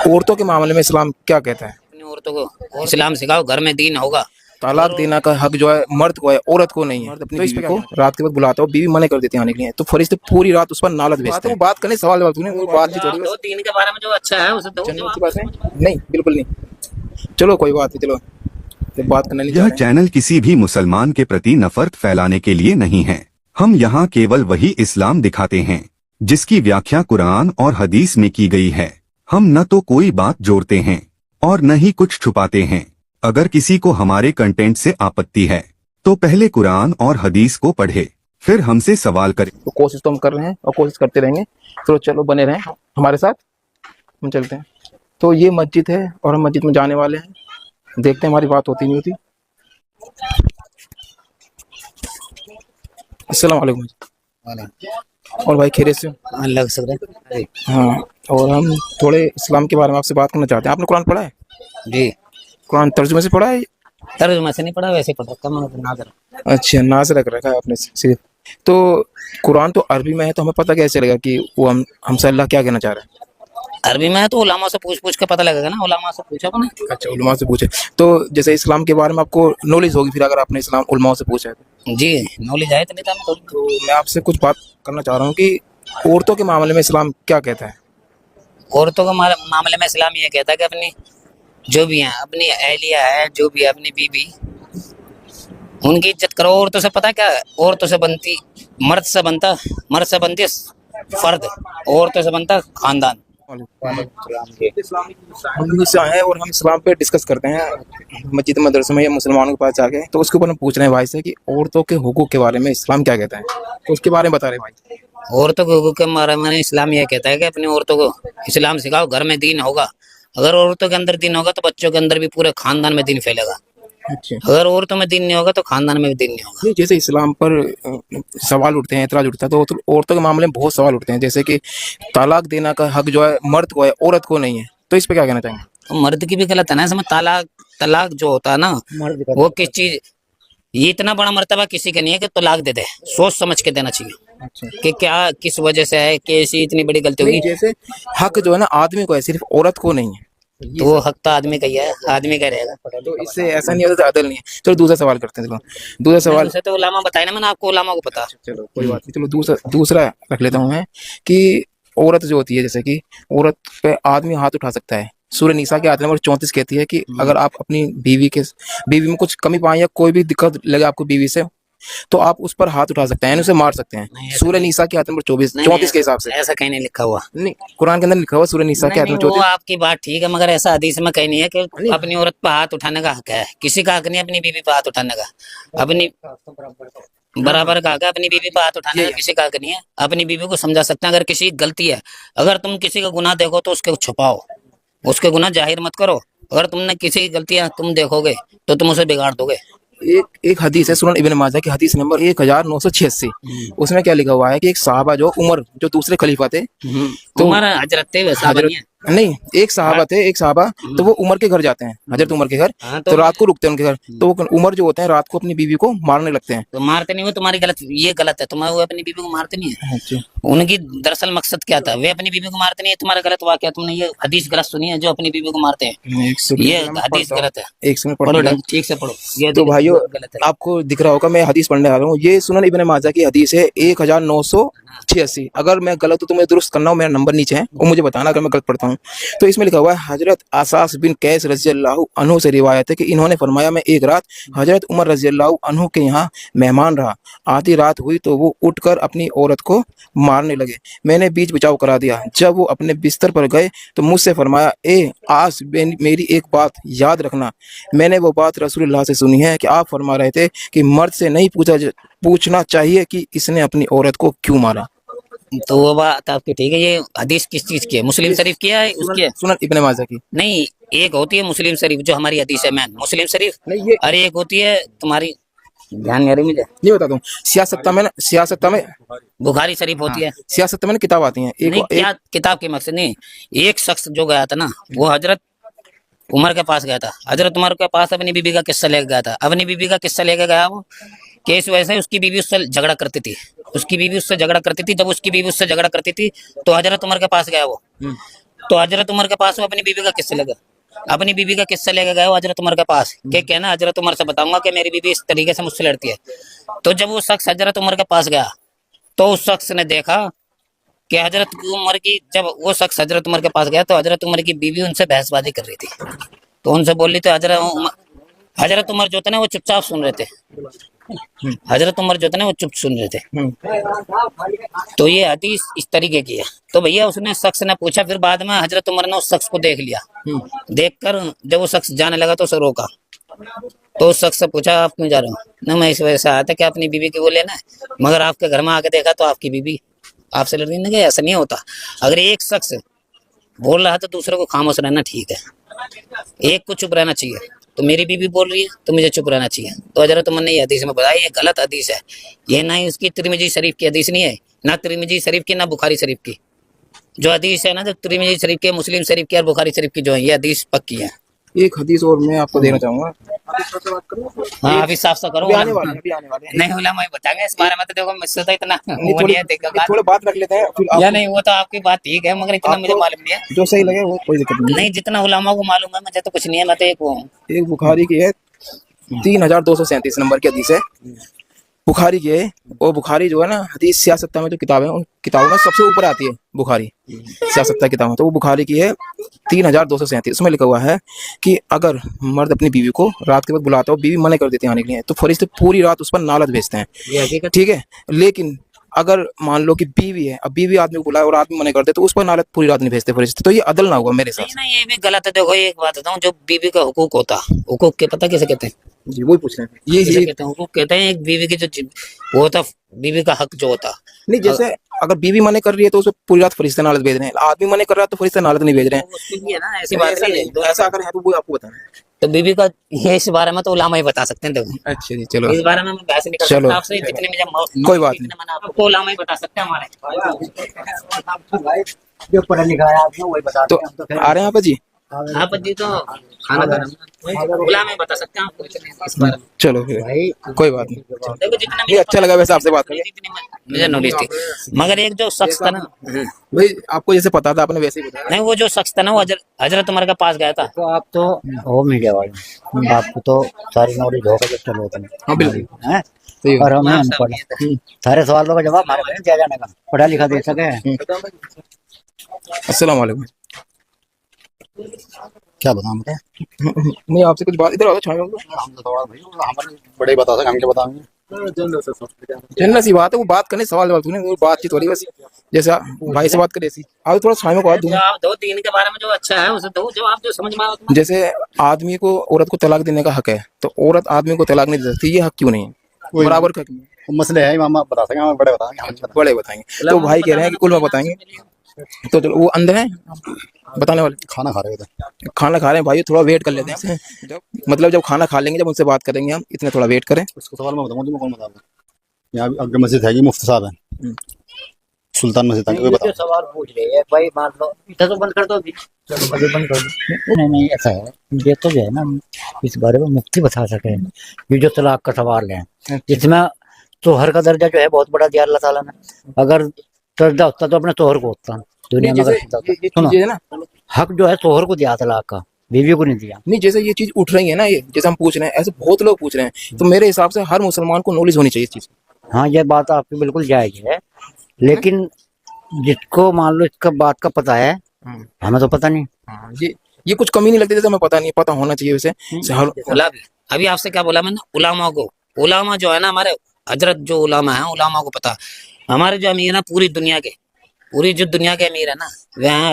औरतों के मामले में इस्लाम क्या कहता है? अपनी औरतों को इस्लाम सिखाओ, घर में दीन होगा। तलाक देना का हक जो है मर्द को है, औरत को नहीं है। मर्द अपनी बीवी को रात के वक्त बुलाता है, बीवी मना कर देती है आने के लिए, तो फरिश्ते पूरी रात उस पर नालत भेजते हैं। वो बात करने सवाल जवाब सुने, वो बात ही थोड़ी तो दीन के बारे में जो अच्छा है उसे दो जन्नत की बात है। नहीं, बिल्कुल नहीं। चलो कोई बात नहीं, चलो तो बात करना नहीं चाह यह रहे। चैनल किसी भी मुसलमान के प्रति नफरत फैलाने के लिए नहीं है। हम यहाँ केवल वही इस्लाम दिखाते हैं जिसकी व्याख्या कुरान और हदीस में की गई है। हम न तो कोई बात जोड़ते हैं और न ही कुछ छुपाते हैं। अगर किसी को हमारे कंटेंट से आपत्ति है तो पहले कुरान और हदीस को पढ़े, फिर हमसे सवाल करे। तो कोशिश तो हम कर रहे हैं और कोशिश करते रहेंगे। तो चलो बने रहें हमारे साथ, हम चलते हैं। तो ये मस्जिद है और हम मस्जिद में जाने वाले हैं, देखते हैं हमारी बात होती नहीं होती। अस्सलाम वालेकुम। और भाई खैरियत से हो? लग सकता है हाँ, और हम थोड़े इस्लाम के बारे में आपसे बात करना चाहते हैं। आपने कुरान पढ़ा है? जी। कुरान तर्जुमे से पढ़ा है? तर्जुमा से नहीं पढ़ा, वैसे पढ़ रखा मैंने नाज़र। अच्छा, नाज़ रख रखा है आपने सिर्फ। तो कुरान तो अरबी में है, तो हमें पता कैसे चलेगा कि वो हमसे अल्लाह क्या कहना चाह रहा है? अरबी में है तो उलामा से पूछ पूछ के पता लगेगा ना, उलामा से पूछा अपने। अच्छा, उलमा से पूछे तो जैसे इस्लाम के बारे में आपको नॉलेज होगी, फिर अगर आपने इस्लाम उलमा से पूछा है तो। जी, नॉलेज है तो नहीं था। तो मैं आपसे कुछ बात करना चाह रहा हूँ कि औरतों के मामले में इस्लाम क्या कहता है? औरतों के मामले में इस्लाम ये कहता है कि अपनी जो भी है, अपनी अहलिया है, जो भी है अपनी बीवी, उनकी इज्जत करो। औरतों से पता क्या है, औरतों से बनती मर्द से बनता फर्द, औरतों से बनता खानदान। हम हिंदू हैं और हम इस्लाम पे डिस्कस करते हैं मस्जिद मदरसे में या मुसलमानों के पास जाके। तो उसके ऊपर हम पूछ रहे हैं भाई से कि औरतों के हुकूक के बारे में इस्लाम क्या कहता है, तो उसके बारे में बता रहे हैं भाई। औरतों के हुकूक के बारे में इस्लाम ये कहता है कि अपनी औरतों को इस्लाम सिखाओ, घर में दीन होगा। अगर औरतों के अंदर दीन होगा तो बच्चों के अंदर भी पूरे खानदान में दीन फैलेगा। अच्छा, अगर औरतों में दीन नहीं होगा तो खानदान में भी दीन नहीं होगा। नहीं, जैसे इस्लाम पर सवाल उठते हैं, एतराज उठता है, तो औरतों के मामले में बहुत सवाल उठते हैं, जैसे कि तलाक देना का हक जो है मर्द को है, औरत को नहीं है। तो इस पे क्या कहना चाहेंगे? तो मर्द की भी गलत है ना इसमें। तलाक तलाक जो होता है ना, वो किस चीज, ये इतना बड़ा मर्तबा किसी का नहीं है कि तलाक दे दे। सोच समझ के देना चाहिए अच्छा, कि क्या किस वजह से है, कैसी इतनी बड़ी गलती नहीं, होगी। जैसे हक जो है ना आदमी को है, सिर्फ औरत को नहीं है। तो वो हक तो आदमी का ही है, आदमी का रहेगा। तो इससे ऐसा नहीं होता अदल नहीं है। चलो दूसरा सवाल करते हैं। चलो दूसरा सवाल। उसे तो उलामा बताया ना मैंने आपको, उलामा को पता। चलो कोई बात नहीं, चलो दूसरा दूसरा रख लेता हूँ मैं कि औरत जो होती है, जैसे कि औरत पे आदमी हाथ उठा सकता है। सूरह निसा की आयत नंबर 34 कहती है कि अगर आप अपनी बीवी में कुछ कमी पाए या कोई भी दिक्कत लगे आपको बीवी से, तो आप उस पर हाथ उठा सकते हैं, उसे मार सकते हैं। नहीं, ऐसा सूरह निसा की आयत नंबर 34 के हिसाब से। ऐसा कहीं नहीं लिखा हुआ। नहीं, कुरान के अंदर लिखा हुआ सूरह निसा की आयत नंबर वो 34। आपकी बात ठीक है, मगर ऐसा हदीस में कहीं नहीं है कि अपनी औरत पर हाथ उठाने का हक है। किसी का हक नहीं अपनी बीवी पर हाथ उठाने का। अपनी बराबर का हक है अपनी बीवी पर हाथ उठाने का, किसी का हक नहीं है। अपनी बीवी को समझा सकते हैं। अगर किसी की गलती है, अगर तुम किसी का गुनाह देखो तो उसके छुपाओ, उसके गुनाह जाहिर मत करो। अगर तुमने किसी की गलतियां तुम देखोगे तो तुम उसे बिगाड़ दोगे। एक हदीस है सुनन इब्न माजा की, हदीस नंबर 1986। उसमें क्या लिखा हुआ है कि एक साहबा जो उमर जो दूसरे खलीफा थे, तो उमर हजरत थे, वैसा हजरत नहीं है। नहीं, एक साहबा थे, एक साहबा, तो वो उमर के घर जाते हैं, हजरत उमर के घर। हाँ, तो रात को रुकते हैं उनके घर। तो वो उमर जो होते हैं रात को अपनी बीवी को मारने लगते हैं। तो मारते नहीं हो, तुम्हारी गलत, ये गलत है। तुम्हारे वो अपनी बीवी को मारते नहीं है। अच्छा, उनकी दरअसल मकसद क्या था, वे अपनी बीवी को मारते नहीं है। तुम्हारा गलत वाक्य, तुमने ये हदीस गलत सुनी है, जो अपनी बीवी को मारते हैं। एक सेकंड, ये मैं हदीस पढ़ता हूँ। गलत है। एक सेकंड पढ़ो पढ़ता हूँ। ढंग ठीक से पढ़ो। ये तो हदीस भाइयों, गलत है। आपको दिख रहा होगा मैं हदीस पढ़ने आ रहा हूँ। ये सुनन इब्न माजा की हदीस है 1986। अगर मैं गलत हूँ तो मुझे दुरुस्त करना हो, मेरा नंबर नीचे है, और मुझे बताना अगर मैं गलत पढ़ता हूँ। तो इसमें लिखा हुआ है हजरत आसास बिन कैस रज़ियल्लाहु अन्हु से रिवायत है कि इन्होंने फरमाया, मैं एक रात हजरत उमर रज़ियल्लाहु अन्हु के यहाँ मेहमान रहा। आधी रात हुई तो वो उठकर अपनी औरत को मारने लगे। मैंने बीच बचाव करा दिया। जब वो अपने बिस्तर पर गए तो मुझसे फरमाया, ए आस, मेरी एक बात याद रखना। मैंने वो बात रसूलुल्लाह से सुनी है कि आप फरमा रहे थे कि मर्द से नहीं पूछना चाहिए कि इसने अपनी औरत को क्यों मारा। तो वो बात आपकी ठीक है। ये हदीस किस चीज की है, मुस्लिम शरीफ की है उसकी है? सुनन इब्न माजा की। नहीं, एक होती है मुस्लिम शरीफ जो हमारी हदीस है, मैन मुस्लिम शरीफ। नहीं, ये और एक होती है तुम्हारी, ध्यान नहीं आ रही मुझे, ये बताता हूँ। सियासत में बुखारी शरीफ होती है। सियासत में किताब आती है नहीं, क्या किताब के मकसद नहीं। एक शख्स जो गया था ना, वो हजरत उमर के पास गया था। हजरत उमर के पास अपनी बीबी का किस्सा लेके गया था। अपनी बीबी का किस्सा लेके गया वो, कि इस वजह से उसकी बीबी उससे झगड़ा करती थी। उसकी बीबी उससे झगड़ा करती थी। जब उसकी बीबी उससे झगड़ा करती थी तो हजरत उमर के पास गया वो। तो हजरत उमर के पास वो अपनी बीवी का किस्सा लगा, अपनी बीवी का किस्सा लेके गए वो हजरत उमर के पास के कहना हजरत उमर से बताऊंगा कि मेरी बीवी इस तरीके से मुझसे लड़ती है। तो जब वो शख्स हजरत उमर के पास गया तो उस शख्स ने देखा कि हजरत उमर की, जब वो शख्स हजरत उमर के पास गया तो हजरत उमर की बीवी उनसे बहसबाजी कर रही थी। तो उनसे बोल रही थी, हजरत उमर जो थे ना वो चुपचाप सुन रहे थे, हजरत उमर जो थे ना वो चुप सुन रहे थे। तो ये हदीस इस तरीके की है। तो भैया उसने शख्स ने पूछा, फिर बाद में हजरत उमर ने उस शख्स को देख लिया, देखकर जब वो शख्स जाने लगा तो उसे रोका। तो उस शख्स से पूछा, आप क्यों जा रहे हो? ना, मैं इस वजह से आया था कि अपनी बीवी की वो लेना है, मगर आपके घर में आके देखा तो आपकी बीवी आपसे लड़ रही। नहीं, ऐसा नहीं होता। अगर एक शख्स बोल रहा है तो दूसरे को खामोश रहना ठीक है, एक को चुप रहना चाहिए। तो मेरी बीवी बोल रही है तो मुझे चुप रहना चाहिए। तो हजरत उमर ने ये हदीस में बताया, ये गलत हदीस है। ये ना ही उसकी तिरमिजी शरीफ की हदीस नहीं है, ना तिरमिजी शरीफ की, ना बुखारी शरीफ की। जो हदीस है ना, जो तिरमिजी शरीफ की, मुस्लिम शरीफ की और बुखारी शरीफ की जो है, ये हदीस पक्की है। एक हदीस और मैं आपको देना चाहूंगा। हाँ, अभी साफ सा करो। अभी आने वाले हैं, अभी आने वाले हैं। नहीं उलमा ही बताएंगे इस बारे में। तो देखो मुझसे तो इतना वो थोड़ी नहीं है, देखो बात। थोड़ी बात रख लेते हैं फिर या आप नहीं, वो तो आपकी बात ठीक है, मगर इतना मुझे मालूम नहीं है। जो सही लगे वो कोई दिक्कत नहीं। नहीं, जितना उलमा को मालूम है मुझे तो कुछ नहीं है, मैं तो एक वो हूँ। एक बुखारी की है 3237 नंबर की हदीस है, बुखारी की है। और बुखारी जो है ना, हदीस सियासत्ता में जो किताब है उन किताबों में सबसे ऊपर आती है बुखारी, सियासत्ता किताब में। तो वो बुखारी की है 3237। उसमें लिखा हुआ है कि अगर मर्द अपनी बीवी को रात के वक्त बुलाता हो, बीवी मना कर देती है आने के लिए, तो फरिश्ते पूरी रात उस पर नालत भेजते हैं, ये हकीकत। ठीक है। लेकिन अगर मान लो कि बीवी है, अब बीवी आदमी को बुलाए और आदमी मना करते तो उस पर नालत पूरी रात नहीं भेजते फरिश्ते। तो ये अदल ना होगा मेरे हिसाब नहीं ना, ये भी गलत है। देखो एक बात बताऊँ, जो बीवी का हुकूक होता, हुकूक के पता किसे कहते हैं? से। जी वही पूछ रहे हैं किसे ये कहते हैं? हुकूक कहते हैं एक बीवी की जो वो होता, बीवी का हक जो होता। नहीं, जैसे अगर बीवी मना कर रही है तो उसमें पूरी रात फरिश्ते नालत भेज रहे हैं, आदमी मना कर रहा है तो फरिश्ते नालत नहीं भेज रहे हैं। उसकी भी है ना, ऐसी बात नहीं है। ऐसा अगर है तो वो आपको बताना है। तो बीवी का ये इस बारे में तो उलामा ही बता सकते हैं। देखो अच्छा जी, चलो इस बारे में मैं बहस नहीं कर चलो। सकता आपसे, जितने मुझे कोई बात नहीं। आपको उलामा ही बता सकते हैं हमारे। जो पढ़ा लिखा है आपने वही बता तो दें, हम तो फिर आ रहे हैं आप जी, आप जी तो खाना खाना उलामा ही बता सकते हैं आपको इस बारे में। चलो फिर भाई कोई बात नहीं। देखो जितना ये अच्छा लगा वैसे आपसे बात करके। जितनी मुझे नॉलेज थी, मगर एक जो शख्स था ना, भाई आपको जैसे पता था आपने वैसे ही बताया। नहीं वो जो शख्स था ना वो हजरत उमर के पास गया था। तो आप तो हो मीडिया वाले, आपको तो सारी नॉलेज होगा जब चलो होता हाँ बिल्कुल है। सही और बात। हमें अनपढ़, सारे सवालों का जवाब हमारे बहन दिया जाने का, पढ़ा लिखा दे सके। अस्सलाम वालेकुम। क्या बताऊं मैं? नहीं आपसे कुछ बात, इधर आओ छाया में। हम तो थोड़ा भाई हमारे बड़े बता सके, हम क्या बताएंगे। जनरल सी बात है, वो बात करने सवाल जवाब सुने, वो बातचीत हो रही है बस, जैसे भाई से बात करे ऐसी। आप थोड़ा छाया में को जो आप दो तीन के बारे में जो अच्छा है उसे दो, जो आप जो समझ में आए उतना। जैसे आदमी को औरत को तलाक देने का हक है, तो औरत आदमी को तलाक नहीं दे सकती, ये हक क्यों नहीं है? बराबर का क्यों है? मसले है मामा बता सके, हमें बड़े बताएंगे, हम नहीं बताएंगे। बड़े बताएंगे। तो भाई कह रहे हैं कि उलमा बताएंगे। तो चलो वो अंदर है बताने वाले, खाना खा रहे थे। खाना खा रहे हैं भाई, थोड़ा वेट कर लेते हैं। जब खाना खा लेंगे जब उनसे बात करेंगे हम, इतने थोड़ा वेट करें। उसको सवाल मैं बताऊंगा, तुम्हें कौन बता दो। यहाँ अग्र मस्जिद है, मुफ्ती साहब है, सुल्तान मस्जिद है, कोई बता। सवाल पूछ रहे हैं भाई, मान लो इधर तो बंद कर दो अभी, चलो अभी बंद कर दो। नहीं ऐसा है, ये तो जो है ना इस बारे में मुफ्ती बता सके। ये जो तलाक का सवाल है, इसमें तोहर का दर्जा जो है बहुत बड़ा दिया अल्लाह ताला ने। अगर दर्जा होता तो अपने तोहर को होता दुनिया में। जैसे अगर ये सुनो, चीजें है ना, हक जो है तोहर को दिया तलाक का, बीवी को नहीं दिया। नहीं जैसे ये चीज उठ रही है ना, ये जैसे हम पूछ रहे हैं, ऐसे बहुत लोग पूछ रहे हैं, तो मेरे हिसाब से हर मुसलमान को नॉलेज होनी चाहिए इस चीज। हाँ ये बात आपकी बिल्कुल जायज है, लेकिन जिसको मान लो इसका बात का पता है, हमें तो पता नहीं। ये कुछ कमी नहीं लगती, जैसे हमें पता नहीं, पता होना चाहिए वैसे। अभी आपसे क्या बोला मैंने, उलामा को, उलामा जो है ना हमारे हजरत जो उलामा है, उलामा को पता। हमारे जो अमीर है पूरी दुनिया के, पूरी जो दुनिया के अमीर है ना वह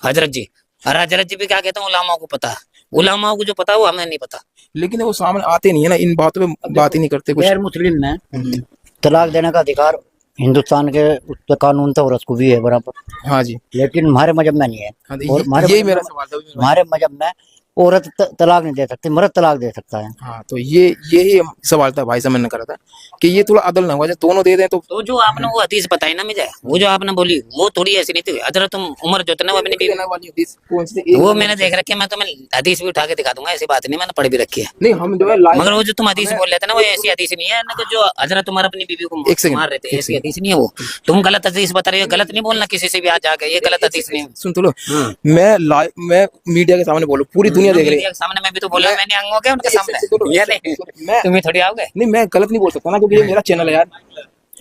हजरत जी, और हजरत जी भी क्या कहते हैं, उलामा को पता है। उलामा को जो पता है वो हमें नहीं पता। लेकिन वो सामने आते नहीं है ना, इन बातों पे बात ही नहीं करते कुछ। गैर मुस्लिम में तलाक देने का अधिकार हिंदुस्तान के उस पे कानून था और उसको भी है बराबर। हाँ जी, लेकिन हमारे मजहब में नहीं है। हाँ, और हमारे यही मजहब मेरा में- सवाल था। हमारे मजहब में औरत तलाक नहीं दे सकती, मर्द तलाक दे सकता है। हाँ, तो ये यही सवाल था भाई साहब, मैंने करा था कि ये थोड़ा अदल ना हुआ, जब दोनों दे दें तो जो आपने वो हदीस बताई ना मुझे, वो जो आपने बोली वो थोड़ी ऐसी नहीं थी। हजरत उमर जो थे ना वो अपनी बीवी, देना वाली हदीस कौन सी थी? वो मैंने देख रखी है, मैं तुम्हें हदीस भी उठा के दिखा दूंगा, ऐसी बात नहीं, मैंने पढ़ भी रखी है। नहीं, हम जो है मगर वो जो तुम हदीस बोल रहे थे ना, वो ऐसी हदीस नहीं है ना कि जो हजरत उमर अपनी बीवी को एक सेकंड, मार रहे थे, एक ऐसी सेकंड। हदीस नहीं है वो। तुम गलत हदीस बता रहे हो, गलत नहीं बोलना किसी से भी आज जाके, ये गलत हदीस नहीं है। सुन तो लो, हाँ। मैं मीडिया के सामने बोलूं, पूरी दुनिया देख रही है। मीडिया के सामने मैं भी तो बोला, मैंने आऊंगा क्या उनके सामने? ये नहीं, मैं तुम्हें थोड़ी आओगे। नहीं, मैं गलत नहीं बोल सकता ना, क्योंकि ये मेरा चैनल है यार,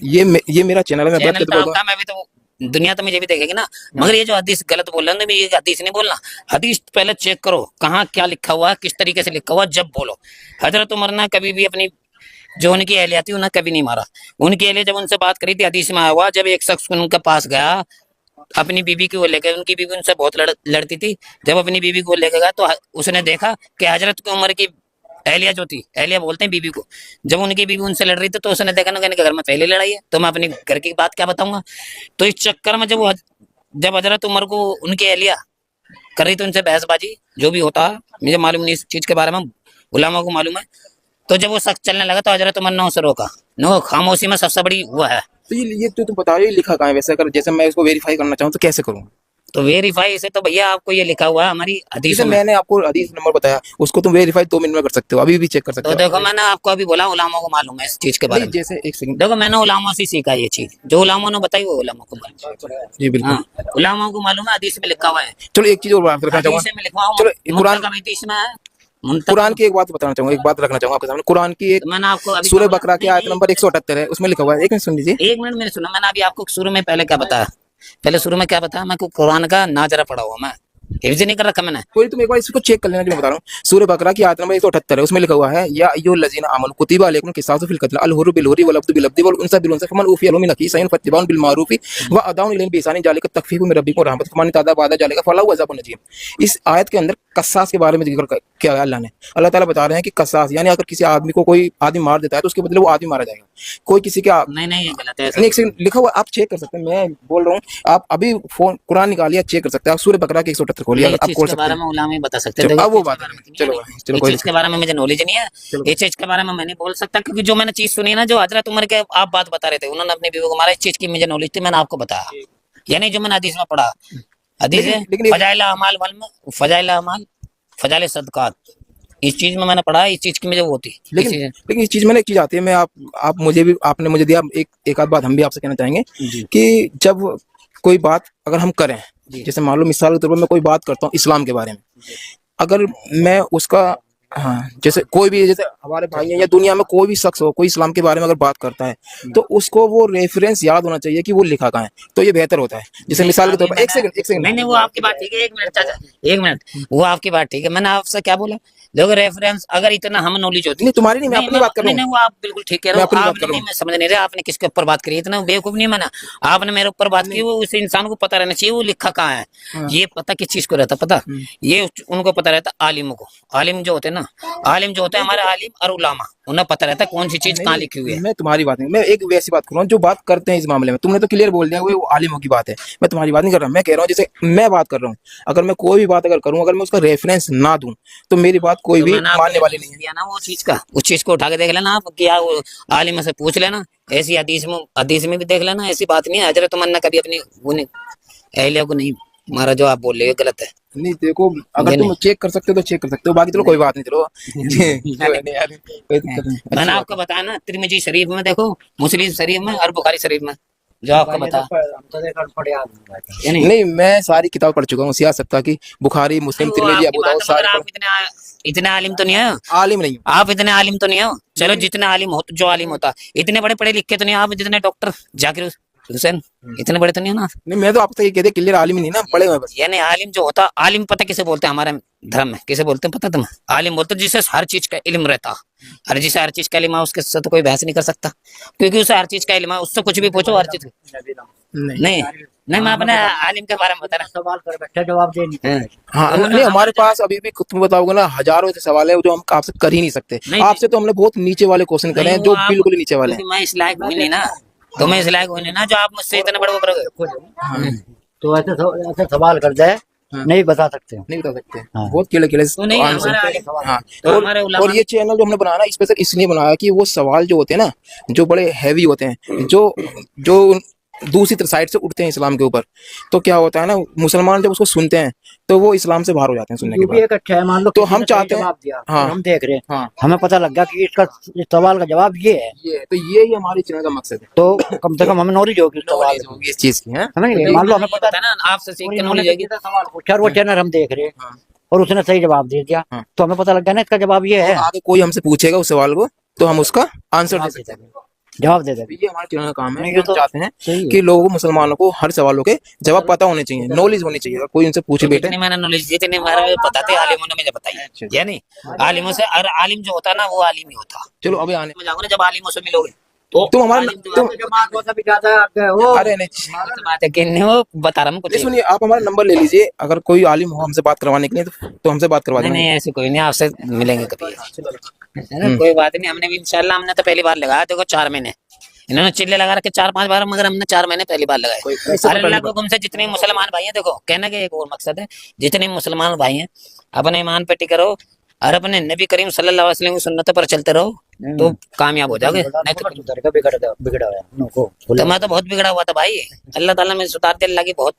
ये मेरा चैनल है, मैं गलत चैनल तो पे बोल आपका, मैं भी तो दुनिया तो मुझे भी देखेगी ना। मगर ये जो हदीस गलत बोल रहे हो ना, ये हदीस नहीं बोलना। हदीस पहले चेक करो कहाँ क्या लिखा हुआ है, किस तरीके से लिखा हुआ है, जब बोलो। हजरत उमर ने कभी भी अपनी जो उनकी एहलिया थी उन्हें कभी नहीं मारा। उनकी एहलिया जब उनसे बात करी थी, हदीस में आया हुआ, जब एक शख्स उनके पास गया अपनी बीबी को लेकर, उनकी बीबी उनसे बहुत लड़ती थी, जब अपनी बीबी को लेकर गया तो उसने देखा कि हजरत की उम्र की एहलिया जो थी, एहलिया बोलते हैं बीबी को, जब उनकी बीबी उनसे लड़ रही थी तो उसने देखा ना कि घर में पहले लड़ाई है, तो मैं अपनी घर की बात क्या बताऊंगा। तो इस चक्कर में जब हजरत उमर को उनकी एहलिया कर रही थी उनसे बहसबाजी, जो भी होता है मुझे मालूम नहीं इस चीज के बारे में, उलामा को मालूम है। तो जब वो शख्स चलने लगा तो हजरत उमर ने उसे रोका। नो, खामोशी में सबसे बड़ी हुआ है। तो ये तो तुम बता रहे हो, ये लिखा कहाँ है वैसे? अगर जैसे मैं इसको वेरीफाई करना चाहूँ तो कैसे करूँ? तो वेरीफाई से तो भैया आपको ये लिखा हुआ है हमारी जैसे हदीसों में। मैंने आपको हदीस नंबर बताया, उसको तुम वेरीफाई 2 मिनट में कर सकते हो, अभी भी चेक कर सकते तो हो। देखो मैंने आपको अभी बोला उलामा को मालूम है इस चीज के बारे नहीं, में। जैसे एक सेकंड, देखो मैंने उलामा से सीखा ये चीज, जो उलामा ने बताई वो उलामा को मालूम। जी बिल्कुल। हाँ, उलामा को मालूम है, हदीस में लिखा हुआ है। चलो एक चीज और बात रखना चाहूंगा, हदीस में लिखा हुआ चलो है, कुरान, मुंतखब हदीस में है। कुरान की एक बात बताना चाहूंगा, एक बात रखना चाहूंगा आपके सामने। कुरान की एक तो मैंने आपको अभी सूरह क्या बोला? बकरा की आयत नंबर 178 है, उसमें लिखा हुआ है, एक मिनट सुन लीजिए। एक मिनट मेरे सुनो, मैंने अभी आपको शुरू में पहले क्या बताया, पहले शुरू में क्या बताया, मैं कुरान का नाजरा पढ़ा हुआ, मैं हिफ्ज नहीं कर रखा मैंने। कोई तुम एक बार इसको चेक कर लेना, कि मैं बता रहा हूँ। सूरह बकरा की आयत नंबर 178 है, उसमें लिखा हुआ है, या अय्युहल लज़ीना आमनू कुतिबा अलैकुमुल क़िसासु फिल क़त्ल, अल हुर्रु बिल हुर्रि वल अब्दु बिल अब्दि वल उन्सा बिल उन्सा फमन उफ़िया लहु मिन अख़ीही शैअन फत्तिबाउन बिल मारूफ़ व अदाउन इलैहि बिइहसान ज़ालिका तख़फ़ीफ़ुम मिन रब्बिकुम व रहमतुन फमन इत्तबा बादा ज़ालिका फलहु अज़ाबुन अज़ीम। इस आयत के अंदर कसास के बारे में जिक्र किया है अल्लाह ने। अल्लाह ताला बता रहे हैं कि कसास यानी अगर किसी आदमी को कोई आदमी मार देता है तो उसके बदले वो आदमी मारा जाएगा। कोई किसी का नहीं ये गलत है। नहीं, एक सेकंड, लिखा हुआ आप चेक कर सकते हैं, मैं बोल रहा हूँ, आप अभी फोन कुरान निकालिए, चेक कर सकते हैं। आप सूरह बकरा के 178 खोलिए, आप खोल के सकते बारे हैं। में उलामा ही बता सकते चलो, हैं। अब वो बात है, चलो चलो, कोई इस चीज के बारे में मुझे नॉलेज नहीं है, इस चीज के बारे में मैं नहीं बोल सकता, क्योंकि जो मैंने चीज सुनी ना, जो हजरत उमर के आप बात बता रहे थे, उन्होंने अपनी बीवी को मारा, इस चीज की मुझे नॉलेज थी, मैंने आपको बताया। यानी जो मैंने हदीस में पढ़ा, हदीस है फजाइल अमाल वल में, फजाइल अमाल फजाइल सदकात, इस चीज में मैंने पढ़ा, इस चीज की मुझे वो थी। लेकिन इस चीज में ना एक चीज आती है, मैं आप मुझे भी, आपने मुझे दिया, एक आध बात हम भी आपसे कहना चाहेंगे कि जब कोई बात अगर हम करें, जैसे मान लो मिसाल के तौर पर मैं कोई बात करता हूँ इस्लाम के बारे में, अगर मैं उसका, हाँ, जैसे कोई भी, जैसे हमारे भाई हैं या दुनिया में कोई भी शख्स हो, कोई इस्लाम के बारे में अगर बात करता है तो उसको वो रेफरेंस याद होना चाहिए कि वो लिखा कहाँ है, तो ये बेहतर होता है। जैसे मिसाल के तौर पर, एक सेकंड, मैंने वो आपकी बात ठीक है, एक मिनट चाचा, एक मिनट, वो आपकी बात ठीक है, मैंने आपसे क्या बोला, देखो रेफरेंस अगर इतना हम नॉलेज होती, नहीं तुम्हारी नहीं, मैं अपनी बात कर रहा हूँ। वो आप बिल्कुल ठीक कह रहे हो, आपने नहीं, मैं समझ नहीं रहा आपने किसके ऊपर बात करी, इतना बेवकूफ नहीं मैंने, आपने मेरे ऊपर बात की, वो उस इंसान को पता रहना चाहिए वो लिखा कहाँ है। ये पता किस चीज को रहता, पता ये उनको पता रहता आलिमों को, आलिम जो होते हैं ना, आलिम जो होते हैं हमारे आलिम और उलामा, उन्हें पता रहता है कौन सी चीज कहाँ लिखी हुई है। मैं तुम्हारी बात नहीं, मैं एक वैसी बात कर रहा हूँ जो बात करते हैं इस मामले में। तुमने तो क्लियर बोल दिया वो आलिमों की बात है, मैं तुम्हारी बात नहीं कर रहा। मैं कह रहा हूँ जैसे मैं बात कर रहा हूँ, अगर मैं कोई भी बात अगर करूँ, अगर मैं उसका रेफरेंस ना दूं तो मेरी बात कोई भी मानने वाली नहीं है ना। वो चीज का, उस चीज को उठा के देख लेना आप, क्या वो आलिम से पूछ लेना, ऐसी हदीस में भी देख लेना, ऐसी बात नहीं है। हजरत उमर ने कभी अपनी वो नहीं एहलिया को नहीं मारा, जो आप बोल रहे हो गलत है। नहीं देखो, अगर तुम चेक कर सकते हो तो चेक कर सकते हो, बाकी चलो कोई बात नहीं, चलो मैंने आपको बताया ना, तिरमिजी शरीफ में देखो, मुस्लिम शरीफ में और बुखारी शरीफ में, जो आपको बता। नहीं, मैं सारी किताब पढ़ चुका हूँ सियासत का, की बुखारी, मुस्लिम, तिरमिजी, अबू दाऊद, सारे। आप इतने आलिम तो नहीं है, आलिम नहीं हूँ, आप इतने आलिम तो नहीं हो, चलो जितने आलिम हो, जो आलिम होता, इतने बड़े पढ़े लिखे तो नहीं आप, जितने डॉक्टर जाकिर हुसैन, इतने बड़े तो नहीं हो ना। नहीं, मैं तो आपसे ये कहते क्लियर आलिम नहीं ना, पढ़े हुए बस। यानी आलिम जो होता, आलिम पता किसे बोलते हैं हमारे धर्म में, किसे बोलते हैं पता तुम्हें? आलिम बोलते जिसे हर चीज का इल्म रहता, हर जिसे हर चीज का इल्म है उसके साथ तो कोई बहस नहीं कर सकता, क्योंकि उसे हर चीज का इल्म है, उससे कुछ भी पूछो हर चीज। नहीं मैं अपने आलिम के बारे में बता रहा, सवाल कर बैठे, जवाब दे नहीं। हाँ, नहीं हमारे पास अभी भी तुम बताओगे ना, हजारों ऐसे सवाल है जो हम आपसे कर ही नहीं सकते। आपसे तो हमने बहुत नीचे वाले क्वेश्चन करे हैं, जो बिल्कुल नीचे वाले हैं। मैं इस लायक हुई नहीं ना, तो मैं इस लायक हुई नहीं ना जो आप मुझसे इतने बड़े वो करोगे। तो ऐसे सवाल कर जाए हाँ। नहीं बता सकते। नहीं बता सकते। हाँ। बहुत केले केले तो नहीं, आंसर। हमारे आलिम- हाँ। तो हमारे उलमा- और ये चैनल जो हमने बनाया ना स्पेशल इसलिए बनाया कि वो सवाल जो होते हैं ना जो बड़े हैवी होते हैं जो जो दूसरी साइड से उठते हैं इस्लाम के ऊपर, तो क्या होता है ना मुसलमान जब उसको सुनते हैं तो वो इस्लाम से बाहर हो जाते हैं सुनने के जो भी बाद। एक अच्छा है, मान लो तो किसी हम ने सही चाहते हैं- जवाब दिया हाँ। और हम देख रहे हैं, हाँ। हमें पता लग गया कि इसका इस सवाल का जवाब ये है, ये तो ये ही हमारे चैनल का मकसद है। तो कम से कम हमें नॉलेज होगी उस सवाल नॉलेज होगी इस चीज की है। समझ गए। तो मान लो हमें ये पता पता है ना, आपसे सीख और के इन्होंने नॉलेज आएगी। किसी से सवाल पूछा और वो चैनल हम देख रहे हैं हाँ। और उसने सही जवाब दे दिया, हाँ। तो हमें पता लग गया ना इसका जवाब ये है, आगे कोई हमसे पूछेगा उस सवाल को तो हम उसका आंसर दे सकते हैं। जवाब दे देंगे। ये हमारे चैनल का काम है। नहीं, हम ये तो चाहते हैं सही है। कि लोगों को मुसलमानों को हर सवालों के जवाब पता होने चाहिए, नॉलेज होनी चाहिए। अगर कोई उनसे पूछे बेटे जितनी मैंने नॉलेज जितनी हमारे बताते आलिमों ने मुझे बताई, यानी आलिमों से, और आलिम जो होता है ना वो आलिम ही होता। चलो अभी आने में जाओगे ना, जब आलिमों से मिलोगे तो तुम हमारा आलिम जो तुम अरे नहीं तो बात है कि नहीं, वो बता रहा हूँ कुछ नहीं, सुनिए आप हमारा नंबर ले लीजिए। अगर कोई आलिम हो हमसे बात करवाने के लिए तो हमसे बात करवा नहीं देना। नहीं, ऐसे कोई नहीं, आपसे मिलेंगे कभी, है ना, कोई बात नहीं। हमने भी इंशाल्लाह, हमने तो पहली बार लगाया, देखो 4 महीने इन्होंने चिल्ले लगा रखे 4-5 बार, मगर हमने 4 महीने पहली बार लगाए। अरे अल्लाह को तुमसे जितने मुसलमान भाई हैं, देखो कहने का एक और मकसद है, जितने मुसलमान भाई हैं अपने ईमान पे टिके रहो और अपने नबी करीम सल्लल्लाहु अलैहि वसल्लम की सुन्नत पर चलते रहो तो कामयाब हो जाओगे। नहीं तो बिगड़ा हुआ है उनको। तो मैं तो बहुत बिगड़ा हुआ था भाई, अल्लाह ताला में सुधार दे, अल्लाह की बहुत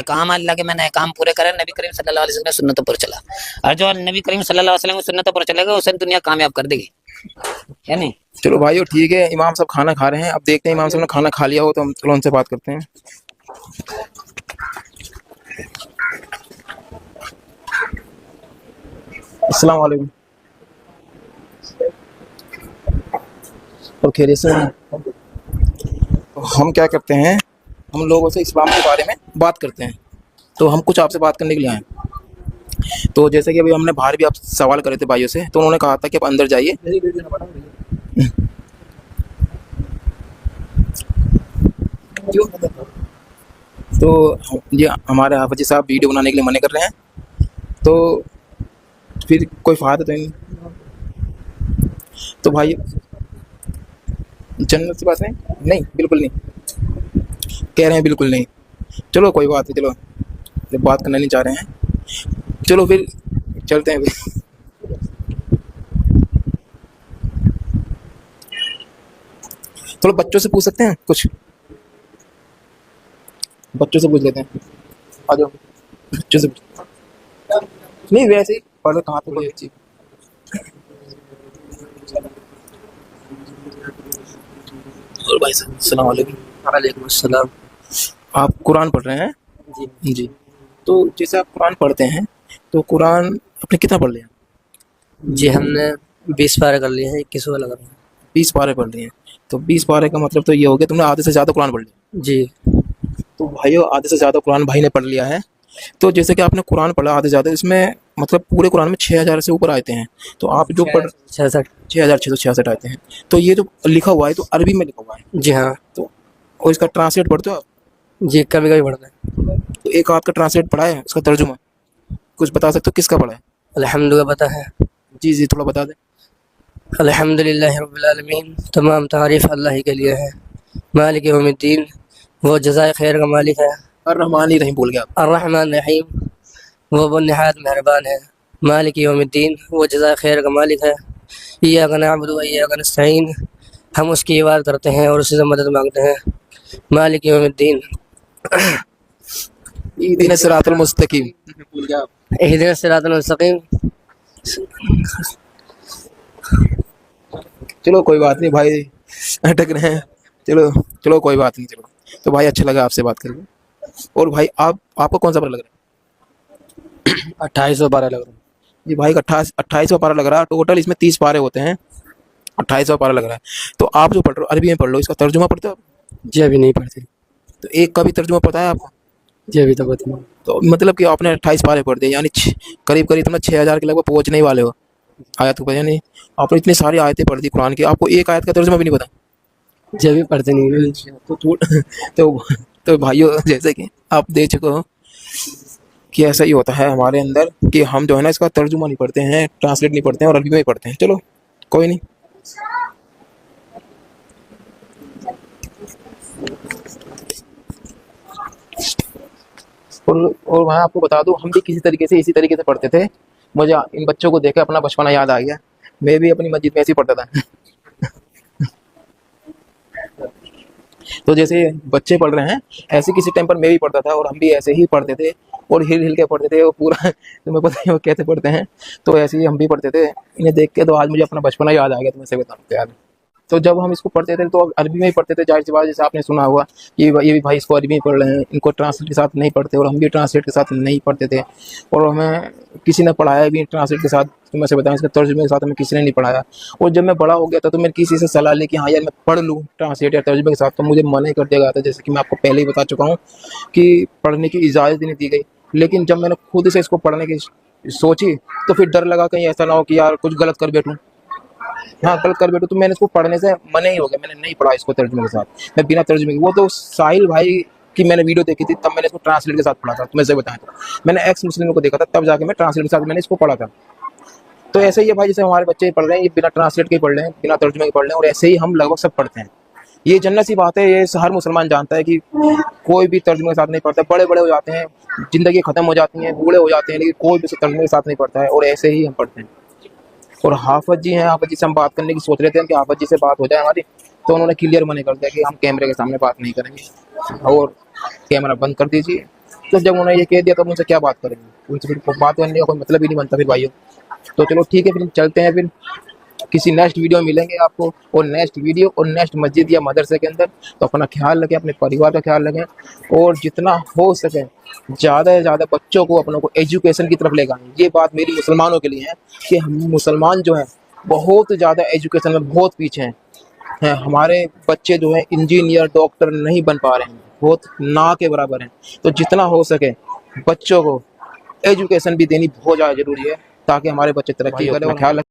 काम, अल्लाह के मैंने काम पूरे करे, नबी करीम सल्लल्लाहु अलैहि वसल्लम की सुन्नत पर चला, और जो नबी करीम सल्लल्लाहु अलैहि वसल्लम की सुन्नत पर चलेगा उसे दुनिया कामयाब कर देगी, है नहीं। चलो भाइयों ठीक है, इमाम साहब खाना खा रहे हैं। अब देखते हैं इमाम साहब ने खाना खा लिया हो तो हम चलो उनसे बात करते हैं। अस्सलाम वालेकुम। और खैरियत से हैं? हम क्या करते हैं, हम लोगों से इस्लाम के बारे में बात करते हैं, तो हम कुछ आपसे बात करने के लिए आए हैं। तो जैसे कि अभी हमने बाहर भी आप सवाल करे थे भाइयों से, तो उन्होंने कहा था कि आप अंदर जाइए। तो ये हमारे हाफिज साहब वीडियो बनाने के लिए मना कर रहे हैं, तो फिर कोई फायदा तो नहीं। तो भाई जन्नत से बात नहीं, बिल्कुल नहीं कह रहे हैं, बिल्कुल नहीं। चलो कोई बात नहीं, चलो जब बात करना नहीं चाह रहे हैं चलो फिर चलते हैं फिर। थोड़ा बच्चों से पूछ सकते हैं कुछ, बच्चों से पूछ लेते हैं, आ जाओ बच्चों से। नहीं वैसे ही पढ़ो कहाँ पे कोई अच्छी। और भाई साहब अस्सलाम वालेकुम। वालेकुम अस्सलाम। आप कुरान पढ़ रहे हैं? जी जी। तो जैसे आप कुरान पढ़ते हैं तो कुरान आपने कितना पढ़ लिया? जी हमने 20 पारे कर लिए हैं, 21 वाला कर रहे हैं। 20 पारे पढ़ लिए हैं। तो 20 पारे का मतलब तो ये हो गया तुमने आधे से ज़्यादा कुरान पढ़ लिया। जी तो भाइयों आधे से ज़्यादा कुरान भाई ने पढ़ लिया है। तो जैसे कि आपने कुरान पढ़ा आधे से ज़्यादा, इसमें मतलब पूरे कुरान में 6000 से ऊपर आयते हैं। तो आप जो पढ़ 66। 6666 आते हैं। तो ये जो लिखा हुआ है तो अरबी में लिखा हुआ है, जी हाँ। तो और इसका ट्रांसलेट पढ़ते हो आप? जी कभी कभी पढ़ते हैं। तो एक आपका ट्रांसलेट पढ़ा है, उसका तर्जुमा कुछ बता सकते हो किसका पढ़ा है? अल्हम्दुलिल्लाह पता है। जी जी थोड़ा बता दें। अल्हम्दुलिल्लाह रब्बिल आलमीन, तमाम तारीफ़ अल्लाह ही के लिए है। मालिक यौमिद्दीन, वो जज़ाए खैर का मालिक है। अर्रहमान ही रहीम भूल गया आप। अर्रहमान रहीम, वो नहायत मेहरबान है। मालिक यौमिद्दीन, वो जज़ाए खैर का मालिक है। इय्याका नअबुदु व इय्याका नस्तईन, हम उसकी इबादत करते हैं और उससे मदद मांगते हैं। मालिक यौमिद्दीन, इहदिना सिरातल मुस्तकीम भूल गया आप। इहदिना सिरातल मुस्तकीम। चलो कोई बात नहीं भाई, अटक रहे हैं। चलो चलो कोई बात नहीं। चलो तो भाई अच्छा लगा आपसे बात करके। और भाई आपको कौन सा पारा लग रहा है? 28 पारा लग रहा है। जी भाई का 28वां पारा लग रहा है। टोटल इसमें 30 पारे होते हैं, 28वां पारा लग रहा है। तो आप जो पढ़ रहे हो अरबी में पढ़ लो, इसका तर्जुमा पढ़ते हो आप? जी अभी नहीं पढ़ती। तो एक का भी तर्जुमा पता है आपको? जी अभी तो पता नहीं। तो मतलब कि आपने 28 पारे पढ़ दिए, यानी करीब करीब तुम 6000 के लगभग पहुँचने ही वाले हो आयत को। यानी आपने इतनी सारी आयतें पढ़ दी कुरान की, आपको एक आयत का तर्जुमा भी नहीं पता। जी अभी पढ़ते नहीं। तो भाइयों जैसे कि आप देख चुके हो कि ऐसा ही होता है हमारे अंदर कि हम जो है ना इसका तर्जुमा नहीं पढ़ते हैं, ट्रांसलेट नहीं पढ़ते हैं और अरबी में ही पढ़ते हैं। चलो कोई नहीं। और वहाँ आपको बता दूं, हम भी किसी तरीके से इसी तरीके से पढ़ते थे। मुझे इन बच्चों को देख अपना बचपना याद आ गया। मैं भी अपनी मस्जिद में ऐसे ही पढ़ता था। तो जैसे बच्चे पढ़ रहे हैं, ऐसे किसी टाइम पर मैं भी पढ़ता था और हम भी ऐसे ही पढ़ते थे और हिल हिल के पढ़ते थे। वो पूरा तुम्हें पता है वो कैसे पढ़ते हैं, तो ऐसे ही हम भी पढ़ते थे। इन्हें देख के तो आज मुझे अपना बचपना याद आ गया, तुम्हें से बताऊँ यार। तो जब हम इसको पढ़ते थे तो अरबी में ही पढ़ते थे, जाहिर सी बात, जैसे आपने सुना हुआ कि ये भी भाई इसको अरबी में पढ़ रहे हैं, इनको ट्रांसलेट के साथ नहीं पढ़ते, और हम भी ट्रांसलेट के साथ नहीं पढ़ते थे। और हमें किसी ने पढ़ाया भी ट्रांसलेट के साथ, तो मैं से बताऊँ इसके तर्जुमे के साथ हमें किसी ने नहीं पढ़ाया। और जब मैं बड़ा हो गया था तो मैंने किसी से सलाह ली कि हाँ यार मैं पढ़ लूँ ट्रांसलेट या तर्जुमे के साथ, तो मुझे मना ही कर दिया गया था। जैसे कि मैं आपको पहले ही बता चुका हूँ कि पढ़ने की इजाज़त नहीं दी गई। लेकिन जब मैंने खुद से इसको पढ़ने की सोची तो फिर डर लगा कहीं ऐसा ना हो कि यार कुछ गलत कर बैठूँ। हाँ, गलत कर बैठूँ, तो मैंने इसको पढ़ने से मना ही हो गया। मैंने नहीं पढ़ा इसको तर्जुमे के साथ, मैं बिना तर्जुमे के। वो तो साहिल भाई की मैंने वीडियो देखी थी, तब मैंने इसको ट्रांसलेट के साथ पढ़ा था। तुम्हें से बताया था, मैंने एक्स मुस्लिम को देखा था, तब जाके मैं ट्रांसलेट के साथ मैंने इसको पढ़ा था। तो ऐसे ही है भाई, जैसे हमारे बच्चे पढ़ रहे हैं, ये बिना ट्रांसलेट के पढ़ रहे हैं, बिना तर्जुमे के पढ़ रहे हैं, और ऐसे ही हम लगभग सब पढ़ते हैं। ये जन्नत सी बात है, ये हर मुसलमान जानता है कि कोई भी तर्जुमे के साथ नहीं पढ़ता। बड़े बड़े हो जाते हैं, जिंदगी खत्म हो जाती है, बूढ़े हो जाते हैं, लेकिन कोई भी तर्जुमे के साथ नहीं पढ़ता है, और ऐसे ही हम पढ़ते हैं। और हाफिज जी हैं, हाफिज जी से हम बात करने की सोच रहे थे कि हाफिज जी से बात हो जाए हमारी, तो उन्होंने क्लियर मना कर दिया कि हम कैमरे के सामने बात नहीं करेंगे और कैमरा बंद कर दीजिए। तो जब उन्होंने ये कह दिया तो उनसे क्या बात करेंगे, उनसे फिर बात करने का कोई मतलब ही नहीं बनता फिर भाइयों। तो चलो ठीक है, फिर चलते हैं, फिर किसी नेक्स्ट वीडियो में मिलेंगे आपको, और नेक्स्ट वीडियो और नेक्स्ट मस्जिद या मदरसे के अंदर। तो अपना ख्याल रखें, अपने परिवार का ख्याल रखें, और जितना हो सके ज़्यादा से ज़्यादा बच्चों को अपनों को एजुकेशन की तरफ ले जाएं। ये बात मेरी मुसलमानों के लिए है कि हम मुसलमान जो हैं बहुत ज़्यादा एजुकेशन में बहुत पीछे हैं। हमारे बच्चे जो हैं इंजीनियर डॉक्टर नहीं बन पा रहे हैं, बहुत ना के बराबर हैं। तो जितना हो सके बच्चों को एजुकेशन भी देनी बहुत ज़्यादा ज़रूरी है, ताकि हमारे बच्चे तरक्की करें। और ख्याल